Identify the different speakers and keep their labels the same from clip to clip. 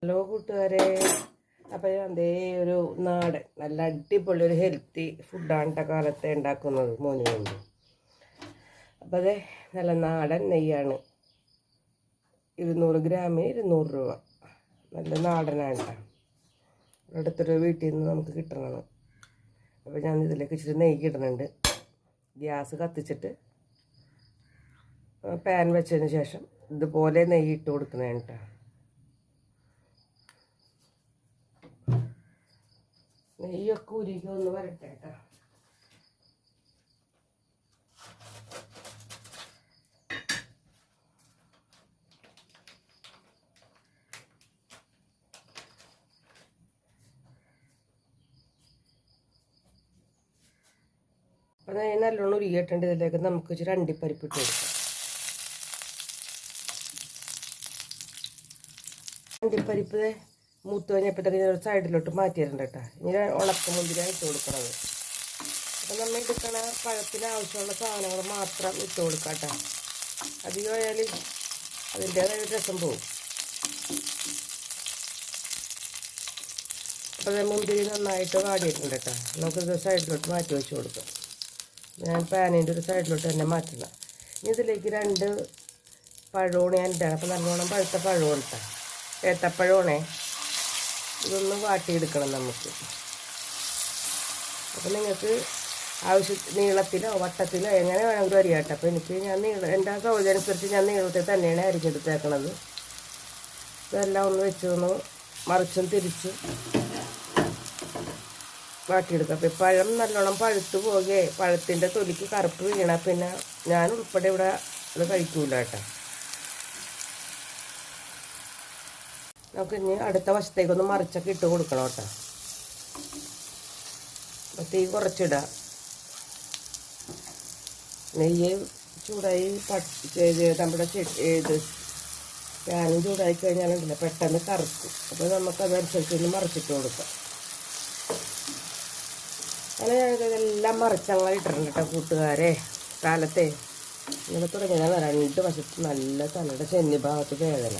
Speaker 1: Hello കൂട്ടുകാരെ, അപ്പോൾ ഞാൻ ദേ ഒരു നാടൻ നല്ല അടിപൊളി ഒരു ഹെൽത്തി ഫുഡാണ് കാലത്തെ ഉണ്ടാക്കുന്നത് മോന് വേണ്ടി. അപ്പോൾ അതെ നല്ല നാടൻ നെയ്യാണ്, 200 ഗ്രാമിന് 200 രൂപ. നല്ല നാടനാണ് കേട്ടോ, അടുത്തൊരു വീട്ടിൽ നിന്ന് നമുക്ക് കിട്ടണത്. അപ്പോൾ ഞാൻ ഇതിലേക്ക് ഇച്ചിരി നെയ്യ് ഇടുന്നുണ്ട്. ഗ്യാസ് കത്തിച്ചിട്ട് പാൻ വെച്ചതിന് ശേഷം ഇതുപോലെ നെയ്യ് ഇട്ട് കൊടുക്കുന്നതാണ് കേട്ടോ. നെയ്യൊക്കെ ഉരുക്കി ഒന്ന് വരട്ടെ കേട്ടോ. അപ്പം നല്ലോണം ഉരുകിയിട്ടുണ്ട്. ഇതിലേക്ക് നമുക്ക് ഇച്ചിരി അണ്ടിപ്പരിപ്പ് ഇട്ട് കൊടുക്കാം. അണ്ടിപ്പരിപ്പ് മൂത്ത് കഴിഞ്ഞപ്പോഴത്തേക്ക് ഒരു സൈഡിലോട്ട് മാറ്റിയിട്ടുണ്ട് കേട്ടോ. ഇനി ഉണക്കമുന്തിരിയാണ് ഇട്ട് കൊടുക്കണത്. അപ്പം നമ്മൾ എടുക്കണ പഴത്തിന് ആവശ്യമുള്ള സാധനങ്ങൾ മാത്രം ഇട്ട് കൊടുക്കാം കേട്ടോ. അധികമായാൽ അതിൻ്റേതായ രസം പോകും. അപ്പോൾ മുന്തിരി നന്നായിട്ട് വാടിയിട്ടുണ്ട് കേട്ടോ. നമുക്കിത് സൈഡിലോട്ട് മാറ്റി വെച്ച് കൊടുക്കാം. ഞാൻ പാനിൻ്റെ ഒരു സൈഡിലോട്ട് തന്നെ മാറ്റണം. ഇനി ഇതിലേക്ക് 2 പഴമാണ് ഞാൻ ഇട്ടാണ്. അപ്പോൾ നല്ലോണം പഴുത്ത പഴമാണ് കേട്ടോ, ഏത്തപ്പഴമാണേ. ഇതൊന്ന് വാട്ടിയെടുക്കണം നമുക്ക്. അപ്പോൾ നിങ്ങൾക്ക് നീളത്തിലോ വട്ടത്തിലോ എങ്ങനെ വേണമെങ്കിലും അരിയാട്ടെ. അപ്പോൾ ഞാൻ എൻ്റെ സൗകര്യം അനുസരിച്ച് ഞാൻ നീളത്തിൽ തന്നെയാണ് അരിഞ്ഞെടുത്തേക്കണത്. ഇതെല്ലാം ഒന്ന് വെച്ചൊന്ന് മറിച്ചും തിരിച്ച് വാട്ടിയെടുക്കാം. അപ്പോൾ പഴം നല്ലോണം പഴുത്ത് പോകെ പഴത്തിൻ്റെ തൊലിക്ക് കറുപ്പ് വീണ പിന്നെ ഞാൻ ഉൾപ്പെടെ ഇവിടെ അത് കഴിക്കൂല കേട്ടോ. നമുക്ക് ഇനി അടുത്ത വശത്തേക്കൊന്ന് മറിച്ചൊക്കെ ഇട്ട് കൊടുക്കണം കേട്ടോ. അപ്പോൾ തീ കുറച്ചിടാം. നെയ്യ് ചൂടായി നമ്മുടെ പാനും ചൂടായി കഴിഞ്ഞാലുണ്ടല്ലോ പെട്ടെന്ന് കറുക്കും. അപ്പോൾ നമുക്കതനുസരിച്ചൊന്ന് മറിച്ചിട്ട് കൊടുക്കാം. അങ്ങനെ ഞാനിതെല്ലാം മറിച്ചങ്ങനെ ഇട്ടിട്ടുണ്ട് കേട്ടോ കൂട്ടുകാരെ. കാലത്തെ ഇങ്ങനെ തുടങ്ങിയതാണ് 2 വശത്ത് നല്ല തലയുടെ ചെന്നി ഭാഗത്ത് വേദന.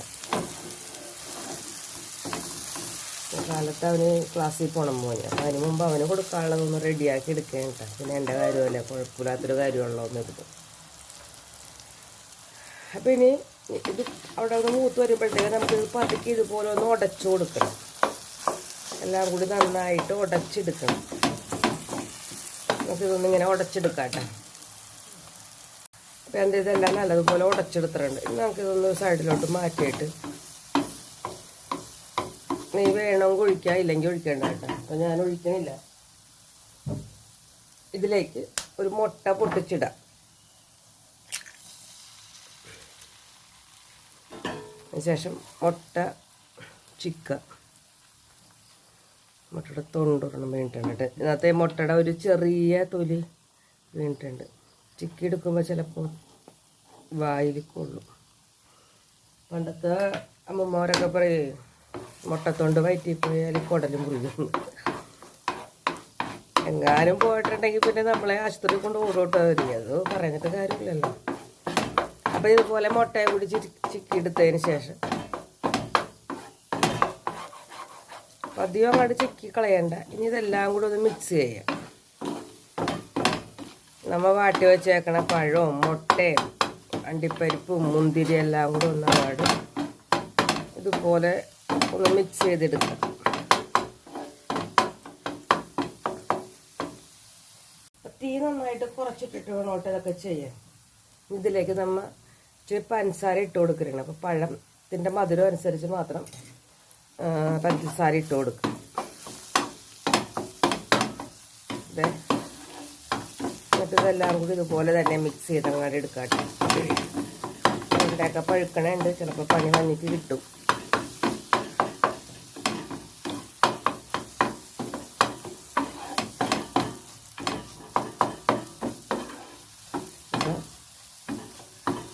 Speaker 1: കാലത്ത് അവന് ക്ലാസ്സിൽ പോകണം മോന്. അപ്പം അതിന് മുമ്പ് അവന് കൊടുക്കാനുള്ളതൊന്ന് റെഡിയാക്കി എടുക്കുകയാണ് കേട്ടോ. പിന്നെ എൻ്റെ കാര്യമല്ലേ, കുഴപ്പമില്ലാത്തൊരു കാര്യമുള്ളൂ ഒന്ന് എടുക്കും. അപ്പം ഇനി ഇത് അവിടെ ഒന്ന് മൂത്ത് വരുമ്പോഴത്തേക്ക് നമുക്ക് പതുക്കി ഇതുപോലെ ഒന്ന് ഉടച്ചു കൊടുക്കണം. എല്ലാം കൂടി നന്നായിട്ട് ഉടച്ചെടുക്കണം. നമുക്കിതൊന്നും ഇങ്ങനെ ഉടച്ചെടുക്കാം കേട്ടോ. അപ്പം എൻ്റെ ഇതെല്ലാം നല്ലതുപോലെ ഉടച്ചെടുത്തിട്ടുണ്ട്. ഇനി നമുക്കിതൊന്ന് സൈഡിലോട്ട് മാറ്റിയിട്ട് നീ വേണമെങ്കിൽ ഒഴിക്കുക, ഇല്ലെങ്കിൽ ഒഴിക്കേണ്ട കേട്ടോ. അപ്പം ഞാൻ ഒഴിക്കണില്ല. ഇതിലേക്ക് ഒരു മുട്ട പൊട്ടിച്ചിടാം. അതിനുശേഷം മുട്ട ചിക്ക, മുട്ടയുടെ തൊണ്ടൊരെണ്ണം വീണിട്ടുണ്ട്. ഇന്നത്തെ മുട്ടയുടെ ഒരു ചെറിയ തൊലി വീണിട്ടുണ്ട്. ചിക്കി എടുക്കുമ്പോൾ ചിലപ്പോൾ വായിൽ കൊള്ളും. പണ്ടത്തെ അമ്മമാരൊക്കെ പറയും മുട്ടത്തൊണ്ട് വയറ്റിപ്പോയാൽ കുടലും മുറിയുന്നു. എങ്ങാനും പോയിട്ടുണ്ടെങ്കിൽ പിന്നെ നമ്മളെ ആശുപത്രി കൊണ്ട് ഓടോട്ട് വരിക. അത് പറഞ്ഞിട്ട് കാര്യമില്ലല്ലോ. അപ്പോൾ ഇതുപോലെ മുട്ടയെ കൂടി ചിക്കിയെടുത്തതിന് ശേഷം അധികം അങ്ങോട്ട് ചിക്കി കളയണ്ട. ഇനി ഇതെല്ലാം കൂടെ ഒന്ന് മിക്സ് ചെയ്യാം. നമ്മൾ വാട്ടി വെച്ചേക്കണ പഴവും മുട്ടയും അണ്ടിപ്പരിപ്പും മുന്തിരി എല്ലാം കൂടെ ഒന്ന് അങ്ങോട്ട് ഇതുപോലെ ഒന്ന് മിക്സ് ചെയ്തെടുക്കാം. തീ നന്നായിട്ട് കുറച്ചിട്ടിട്ട് വേണോട്ട് ഇതൊക്കെ ചെയ്യാം. ഇതിലേക്ക് നമ്മൾ ഇച്ചിരി പഞ്ചസാര ഇട്ട് കൊടുക്കണം. അപ്പോൾ പഴത്തിൻ്റെ മധുരം അനുസരിച്ച് മാത്രം പഞ്ചസാര ഇട്ട് കൊടുക്കും. എന്നിട്ട് ഇതെല്ലാം കൂടി ഇതുപോലെ തന്നെ മിക്സ് ചെയ്ത് അങ്ങോട്ട് എടുക്കാട്ടെ. ഇവിടെയൊക്കെ പഴുക്കണുണ്ട്, ചിലപ്പോൾ പണി വന്നിട്ട് കിട്ടും.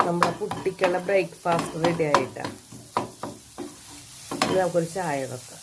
Speaker 1: നമ്മുടെ കുട്ടിക്കുള്ള ബ്രേക്ക്ഫാസ്റ്റ് റെഡി ആയിട്ടാണ്. ഇത് നമുക്കൊരു ചായ വെക്കാം.